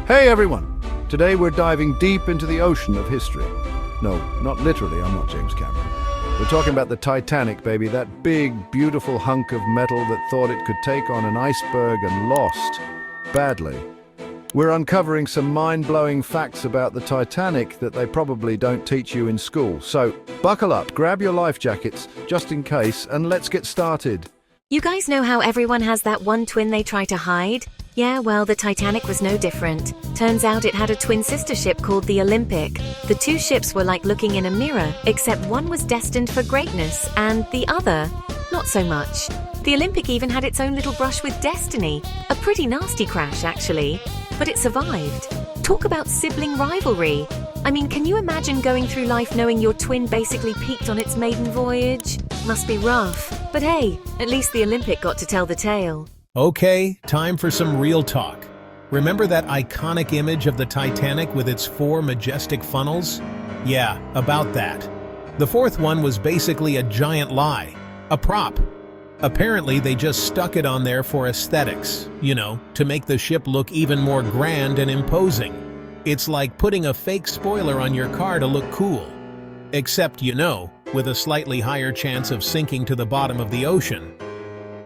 Hey everyone! Today we're diving deep into the ocean of history. No, not literally, I'm not James Cameron. We're talking about the Titanic, baby, that big, beautiful hunk of metal that thought it could take on an iceberg and lost. Badly. We're uncovering some mind-blowing facts about the Titanic that they probably don't teach you in school. So, buckle up, grab your life jackets, just in case, and let's get started. You guys know how everyone has that one twin they try to hide? Yeah, well, the Titanic was no different. Turns out it had a twin sister ship called the Olympic. The two ships were like looking in a mirror, except one was destined for greatness and the other, not so much. The Olympic even had its own little brush with destiny. A pretty nasty crash, actually. But it survived. Talk about sibling rivalry. I mean, can you imagine going through life knowing your twin basically peaked on its maiden voyage? Must be rough. But hey, at least the Olympic got to tell the tale. Okay, time for some real talk. Remember that iconic image of the Titanic with its 4 majestic funnels? Yeah, about that. The fourth one was basically a giant lie, a prop. Apparently, they just stuck it on there for aesthetics, to make the ship look even more grand and imposing. It's like putting a fake spoiler on your car to look cool. Except, with a slightly higher chance of sinking to the bottom of the ocean.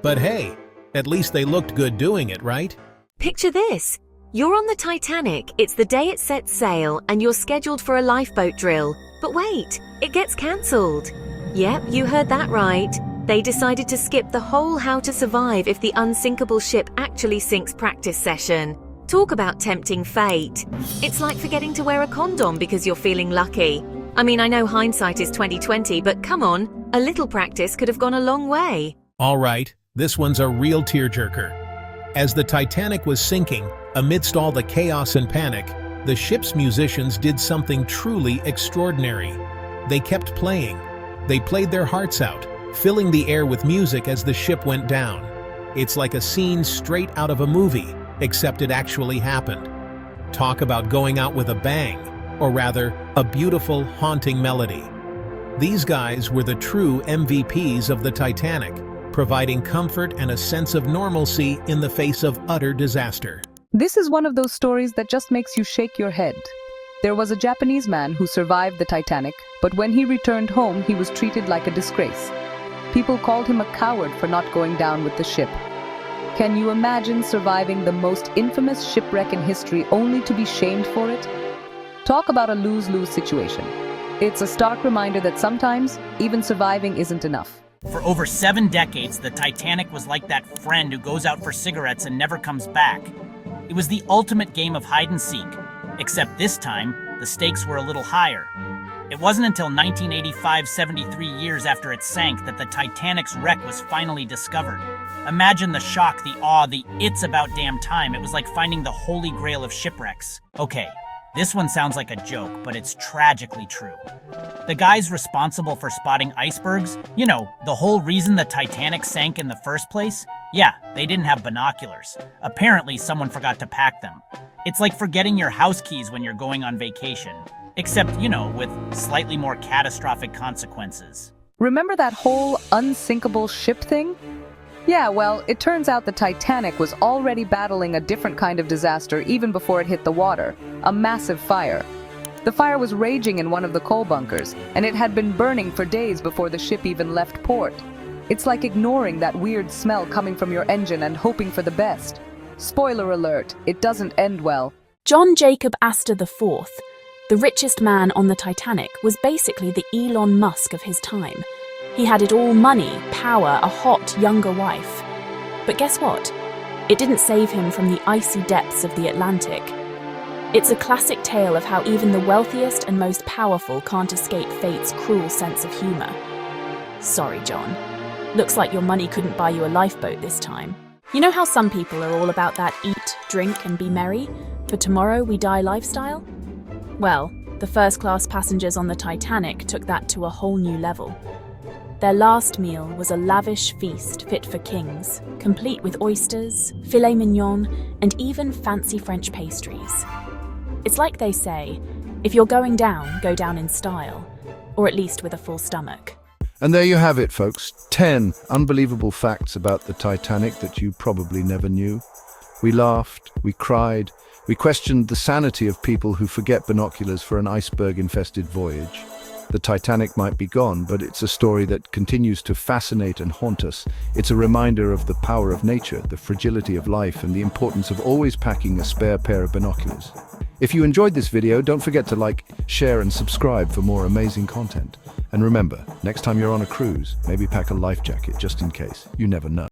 But hey, at least they looked good doing it, right? Picture this. You're on the Titanic, it's the day it sets sail, and you're scheduled for a lifeboat drill. But wait, it gets cancelled. Yep, you heard that right. They decided to skip the whole how to survive if the unsinkable ship actually sinks practice session. Talk about tempting fate. It's like forgetting to wear a condom because you're feeling lucky. I mean, I know hindsight is 20/20, but come on, a little practice could have gone a long way. All right, this one's a real tearjerker. As the Titanic was sinking, amidst all the chaos and panic, the ship's musicians did something truly extraordinary. They kept playing. They played their hearts out, filling the air with music as the ship went down. It's like a scene straight out of a movie, except it actually happened. Talk about going out with a bang, or rather, a beautiful, haunting melody. These guys were the true MVPs of the Titanic, providing comfort and a sense of normalcy in the face of utter disaster. This is one of those stories that just makes you shake your head. There was a Japanese man who survived the Titanic, but when he returned home, he was treated like a disgrace. People called him a coward for not going down with the ship. Can you imagine surviving the most infamous shipwreck in history only to be shamed for it? Talk about a lose-lose situation. It's a stark reminder that sometimes, even surviving isn't enough. For over 7 decades, the Titanic was like that friend who goes out for cigarettes and never comes back. It was the ultimate game of hide and seek, except this time, the stakes were a little higher. It wasn't until 1985, 73 years after it sank, that the Titanic's wreck was finally discovered. Imagine the shock, the awe, the it's about damn time. It was like finding the holy grail of shipwrecks. Okay, this one sounds like a joke, but it's tragically true. The guys responsible for spotting icebergs, the whole reason the Titanic sank in the first place? Yeah, they didn't have binoculars. Apparently, someone forgot to pack them. It's like forgetting your house keys when you're going on vacation. Except, with slightly more catastrophic consequences. Remember that whole unsinkable ship thing? Yeah, well, it turns out the Titanic was already battling a different kind of disaster even before it hit the water, a massive fire. The fire was raging in one of the coal bunkers, and it had been burning for days before the ship even left port. It's like ignoring that weird smell coming from your engine and hoping for the best. Spoiler alert, it doesn't end well. John Jacob Astor IV, the richest man on the Titanic, was basically the Elon Musk of his time. He had it all: money, power, a hot, younger wife. But guess what? It didn't save him from the icy depths of the Atlantic. It's a classic tale of how even the wealthiest and most powerful can't escape fate's cruel sense of humor. Sorry, John. Looks like your money couldn't buy you a lifeboat this time. You know how some people are all about that eat, drink, and be merry, for tomorrow we die lifestyle? Well, the first-class passengers on the Titanic took that to a whole new level. Their last meal was a lavish feast fit for kings, complete with oysters, filet mignon, and even fancy French pastries. It's like they say, if you're going down, go down in style, or at least with a full stomach. And there you have it, folks. 10 unbelievable facts about the Titanic that you probably never knew. We laughed, we cried, We questioned the sanity of people who forget binoculars for an iceberg-infested voyage. The Titanic might be gone, but it's a story that continues to fascinate and haunt us. It's a reminder of the power of nature, the fragility of life, and the importance of always packing a spare pair of binoculars. If you enjoyed this video, don't forget to like, share, and subscribe for more amazing content. And remember, next time you're on a cruise, maybe pack a life jacket just in case. You never know.